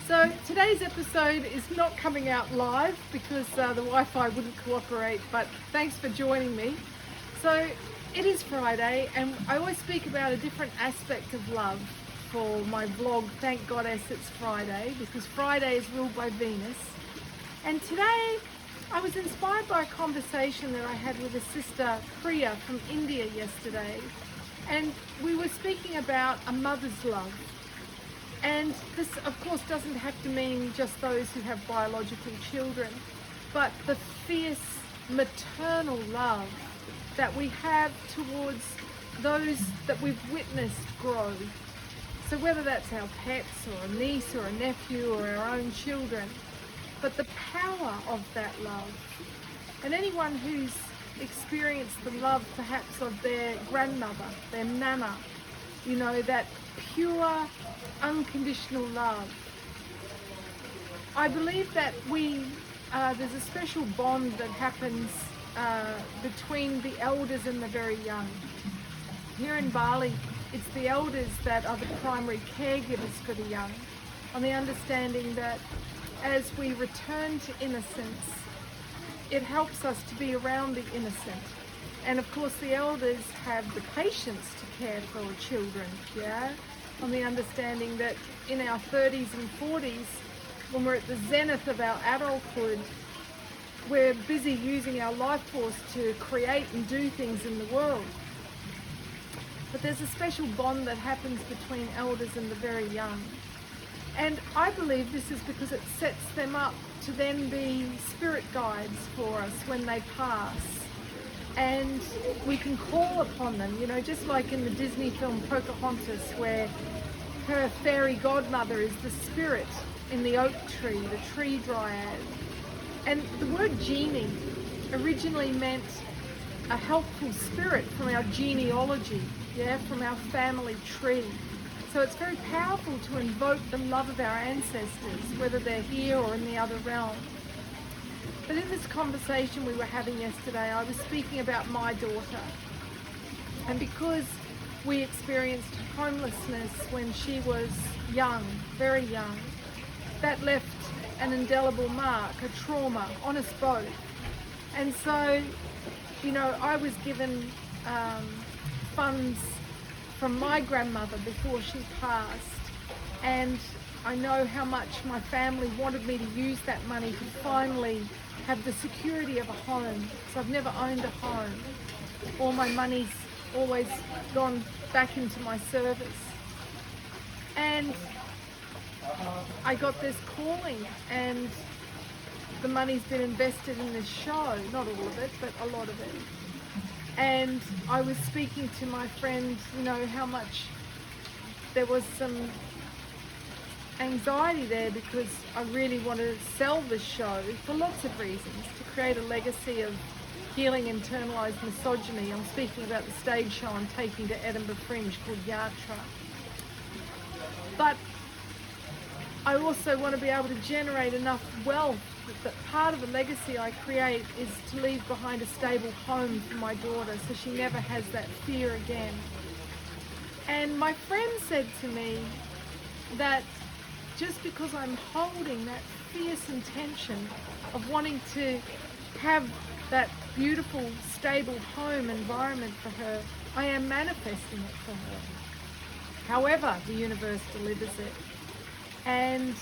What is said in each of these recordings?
So today's episode is not coming out live because the Wi-Fi wouldn't cooperate, but thanks for joining me. So it is Friday, and I always speak about a different aspect of love for my vlog, Thank Goddess It's Friday, because Friday is ruled by Venus. And today I was inspired by a conversation that I had with a sister, Priya, from India yesterday. And we were speaking about a mother's love. And this, of course, doesn't have to mean just those who have biological children, but the fierce maternal love that we have towards those that we've witnessed grow. So whether that's our pets or a niece or a nephew or our own children, but the power of that love. And anyone who's experienced the love perhaps of their grandmother, their nana, you know, that pure, unconditional love. I believe that there's a special bond that happens between the elders and the very young. Here in Bali, it's the elders that are the primary caregivers for the young, on the understanding that as we return to innocence, it helps us to be around the innocent. And of course the elders have the patience to care for children, yeah? On the understanding that in our 30s and 40s, when we're at the zenith of our adulthood, we're busy using our life force to create and do things in the world. But there's a special bond that happens between elders and the very young. And I believe this is because it sets them up to then be spirit guides for us when they pass. And we can call upon them, you know, just like in the Disney film Pocahontas, where her fairy godmother is the spirit in the oak tree, the tree dryad. And the word genie originally meant a helpful spirit from our genealogy, yeah, from our family tree. So it's very powerful to invoke the love of our ancestors, whether they're here or in the other realm. But in this conversation we were having yesterday, I was speaking about my daughter. And because we experienced homelessness when she was young, very young, that left an indelible mark, a trauma on us both. And so, you know, I was given funds from my grandmother before she passed, and I know how much my family wanted me to use that money to finally have the security of a home. So I've never owned a home. All my money's always gone back into my service. And I got this calling, and the money's been invested in this show, not all of it, but a lot of it. And I was speaking to my friend, you know, how much there was some anxiety there because I really want to sell this show for lots of reasons, to create a legacy of healing internalized misogyny. I'm speaking about the stage show I'm taking to Edinburgh Fringe called Yatra. But I also want to be able to generate enough wealth that part of the legacy I create is to leave behind a stable home for my daughter so she never has that fear again. And my friend said to me that just because I'm holding that fierce intention of wanting to have that beautiful, stable home environment for her, I am manifesting it for her, however the universe delivers it. And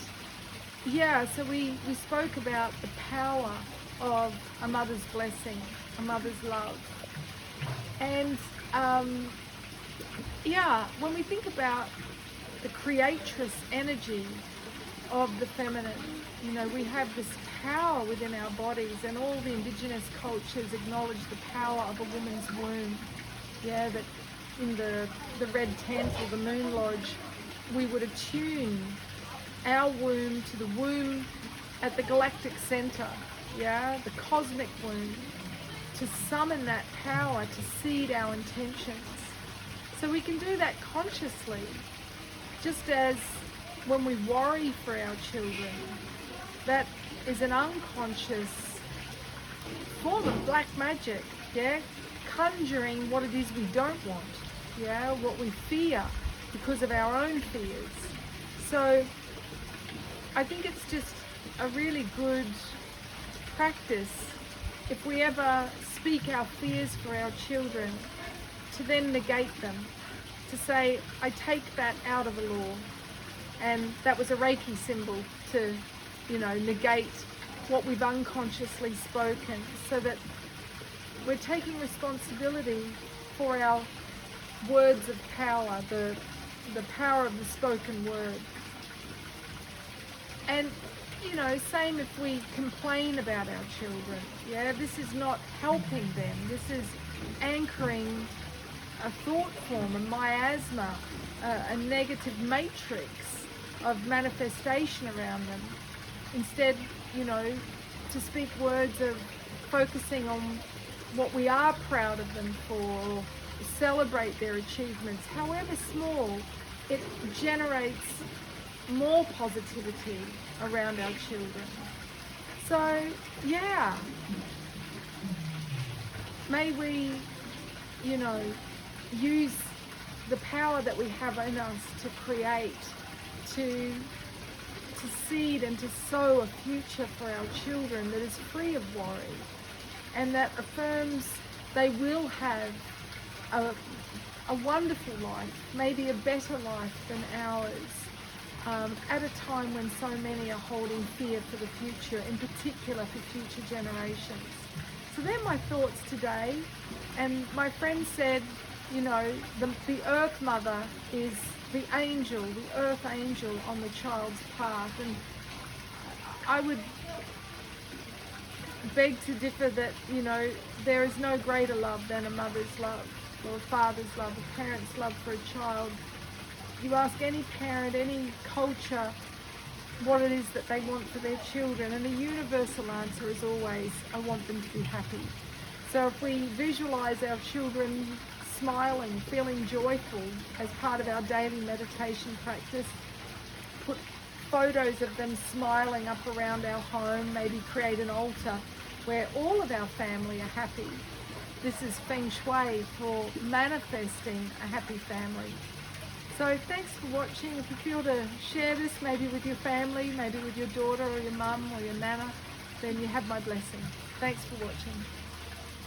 yeah, so we spoke about the power of a mother's blessing, a mother's love. And yeah, when we think about the creatress energy of the feminine, you know, we have this power within our bodies, and all the indigenous cultures acknowledge the power of a woman's womb. Yeah, that in the red tent or the moon lodge, we would attune our womb to the womb at the galactic center, yeah, the cosmic womb, to summon that power, to seed our intentions. So we can do that consciously, just as when we worry for our children, that is an unconscious form of black magic, yeah, conjuring what it is we don't want, yeah, what we fear because of our own fears. So I think it's just a really good practice if we ever speak our fears for our children to then negate them, to say, I take that out of the law. And that was a Reiki symbol to, negate what we've unconsciously spoken, so that we're taking responsibility for our words of power, the power of the spoken word. And same if we complain about our children. This is not helping them. This is anchoring a thought form, a miasma, a negative matrix of manifestation around them. Instead, to speak words of focusing on what we are proud of them for, or celebrate their achievements, however small, it generates more positivity around our children. So, may we, use the power that we have in us to create, to seed and to sow a future for our children that is free of worry, and that affirms they will have a wonderful life, maybe a better life than ours, at a time when so many are holding fear for the future, in particular for future generations. So they're my thoughts today. And my friend said, the Earth Mother is the angel, the Earth Angel on the child's path. And I would beg to differ that, there is no greater love than a mother's love, or a father's love, a parent's love for a child. You ask any parent, any culture, what it is that they want for their children, and the universal answer is always, I want them to be happy. So if we visualize our children smiling, feeling joyful as part of our daily meditation practice, put photos of them smiling up around our home, maybe create an altar where all of our family are happy. This is Feng Shui for manifesting a happy family. So thanks for watching. If you feel to share this, maybe with your family, maybe with your daughter or your mum or your nana, then you have my blessing. Thanks for watching.